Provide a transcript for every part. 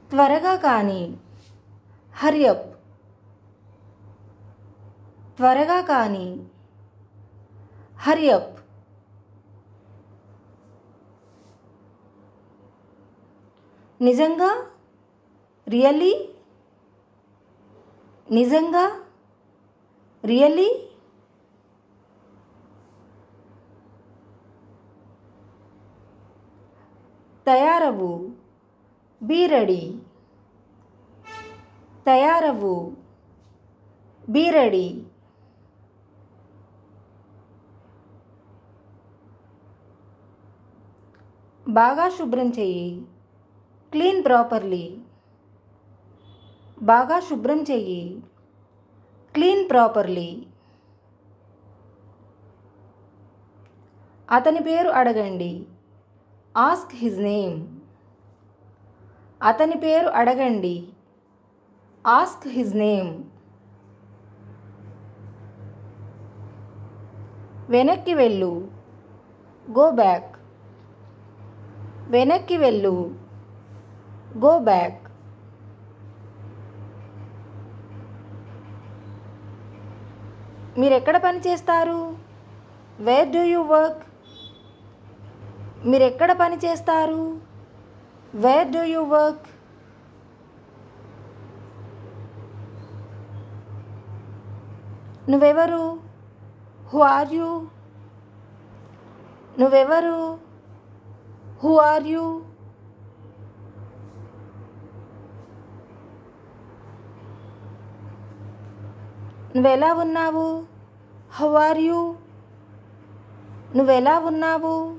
త్వరగా కానీ. Hurry up. త్వరగా కానీ. Hurry up. నిజంగా. రియల్లీ. నిజంగా. రియల్లీ. తయారవు. Be ready. తయారవు. Be ready. బాగా శుభ్రం చెయ్యి. Clean properly. బాగా శుభ్రం చెయ్యి. Clean properly. అతని పేరు అడగండి. Ask his name. అతని పేరు అడగండి. Ask his name. వెనక్కి వెళ్ళు. Go back. వెనక్కి వెళ్ళు. Go back. మీరెక్కడ పని చేస్తారు? Where do you work? మీరెక్కడ పని చేస్తారు? Where do you work? నువ్వెవరు? Who are you? నువ్వెవరు? Who are you? నువ్వెలా ఉన్నావు? How are you? నువ్వెలా ఉన్నావు?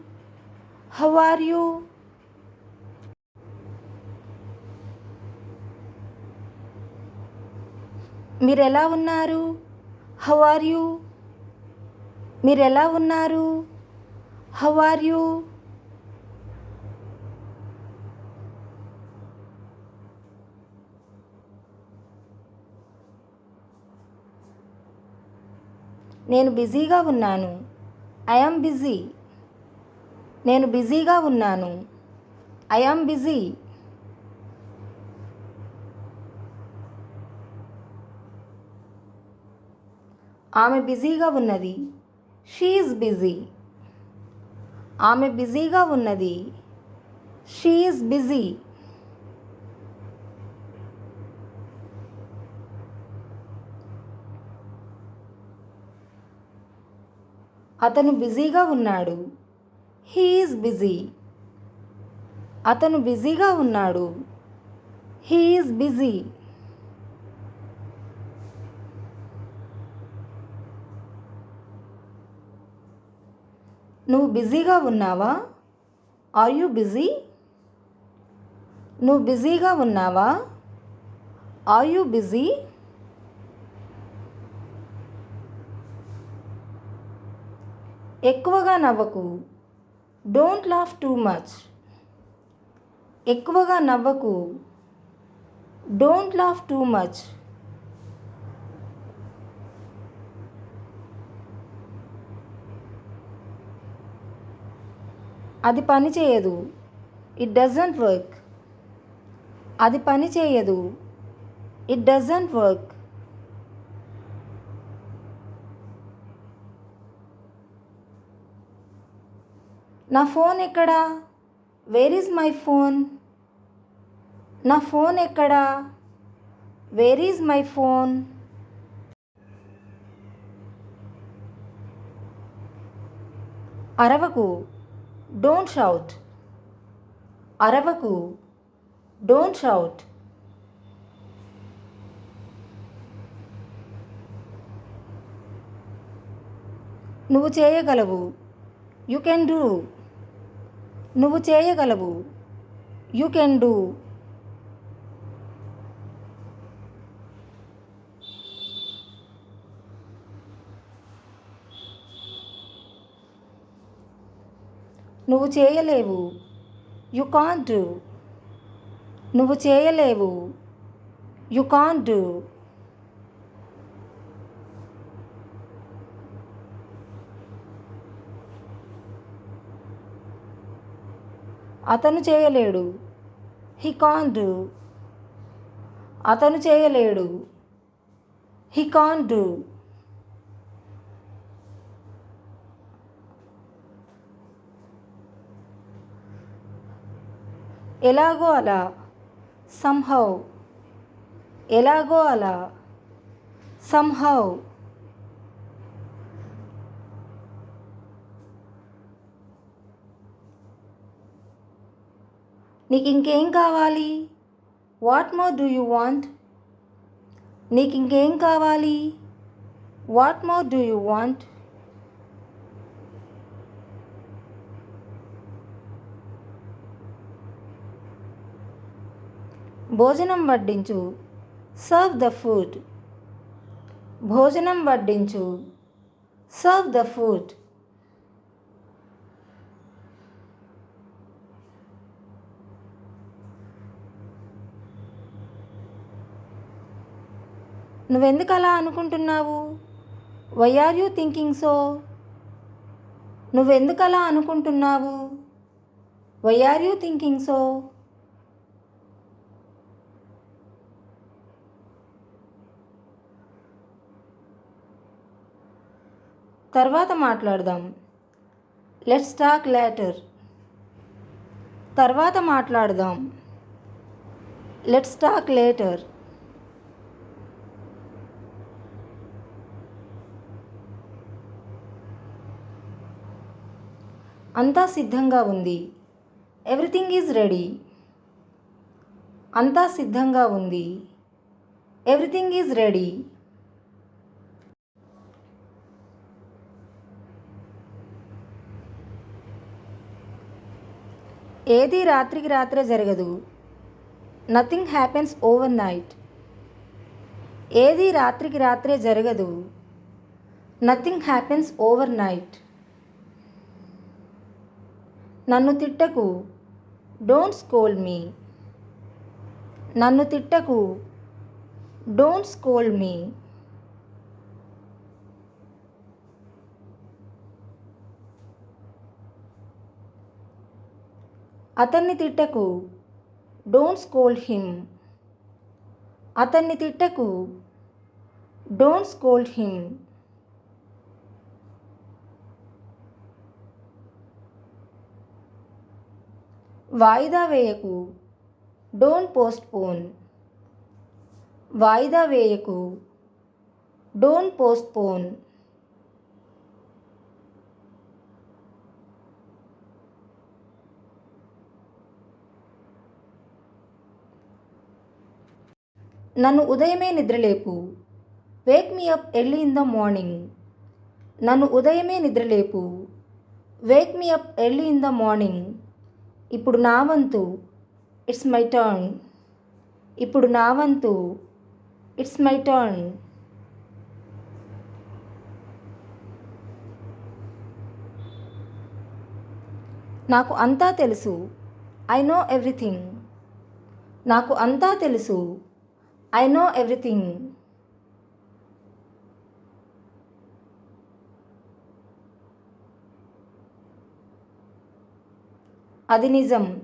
How are you? మీరెలా ఉన్నారు? How are you? మీరెలా ఉన్నారు? How are you? నేను బిజీగా ఉన్నాను. I am busy. నేను బిజీగా ఉన్నాను. I am busy. ఆమె బిజీగా ఉన్నది. She is busy. ఆమె బిజీగా ఉన్నది. She is busy. అతను బిజీగా ఉన్నాడు. He is busy. అతను బిజీగా ఉన్నాడు. He is busy. నువ్వు బిజీగా ఉన్నావా? Are you busy? నువ్వు బిజీగా ఉన్నావా? Are you busy? ఎక్కువగా నవ్వకు. Don't laugh too much. ఎక్కువగా నవ్వకు. Don't laugh too much. అది పని చేయదు. It doesn't work. అది పని చేయదు. It doesn't work. నా ఫోన్ ఎక్కడా? Where is my phone? నా ఫోన్ ఎక్కడా? Where is my phone? అరవకు. Don't shout. అరవకు. Don't shout. నువ్వు చేయగలవు. You can do. నువ్వు చేయగలవు. You can do. నువ్వు చేయలేవు. You can't do. నువ్వు చేయలేవు. You can't do. అతను చేయలేడు. He can't do. అతను చేయలేడు. He can't do. ఎలాగో అలా. సంహౌ. ఎలాగో అలా. సంహౌ. నీకు ఇంకేం కావాలి? What more do you want? నీకు ఇంకేం కావాలి? What more do you want? భోజనం వడ్డించు. Serve the food. భోజనం వడ్డించు. Serve the food. నువ్వెందుకు అలా అనుకుంటున్నావు? Why are you thinking so? నువ్వెందుకు అలా అనుకుంటున్నావు? Why are you thinking so? తర్వాత మాట్లాడదాం. Let's talk later. తర్వాత మాట్లాడదాం. Let's talk later. అంతా సిద్ధంగా ఉంది. Everything is ready. అంతా సిద్ధంగా ఉంది. Everything is ready. ఏది రాత్రికి రాత్రే జరగదు. Nothing happens over night. ఏది రాత్రికి రాత్రే జరగదు. Nothing happens over night. నన్ను తిట్టకు. Don't scold me. నన్ను తిట్టకు. Don't scold me. అతన్ని తిట్టకు. Don't scold him. అతన్ని తిట్టకు. Don't scold him. వాయిదా వేయకు. Don't postpone. వాయిదా వేయకు. Don't postpone. నన్ను ఉదయమే నిద్రలేపు. Wake me up early in the morning. నన్ను ఉదయమే నిద్రలేపు. Wake me up early in the morning. ఇప్పుడు నా వంతు. It's my turn. ఇప్పుడు నా వంతు. It's my turn. నాకు అంతా తెలుసు. I know everything. నాకు అంతా తెలుసు. I know everything. అది నిజం.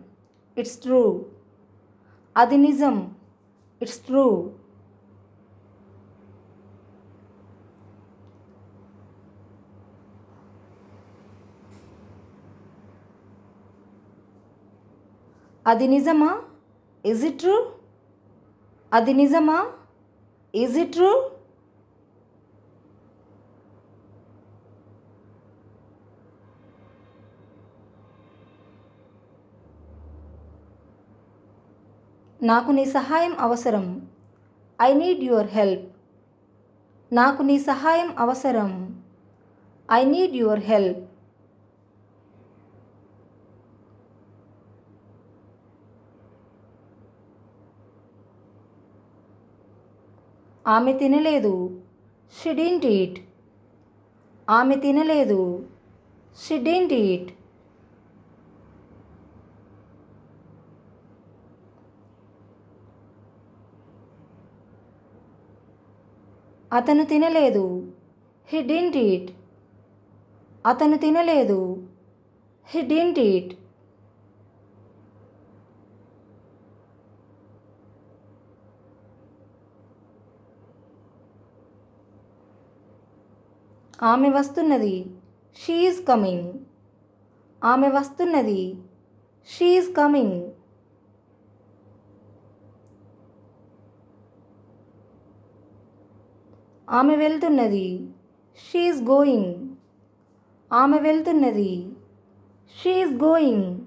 It's true. అది నిజం. It's true. అది నిజమా? Is it true? అది నిజమా? Is it true? నాకు నీ సహాయం అవసరం. I need your help. నాకు నీ సహాయం అవసరం. I need your help. ఆమె తినలేదు. She didn't eat. ఆమె తినలేదు. She didn't eat. అతను తినలేదు. He didn't eat. అతను తినలేదు. He didn't eat. ఆమె వస్తున్నది. She is coming. ఆమె వస్తున్నది. She is coming. ఆమె వెళ్తున్నది. She is going. ఆమె వెళ్తున్నది. She is going.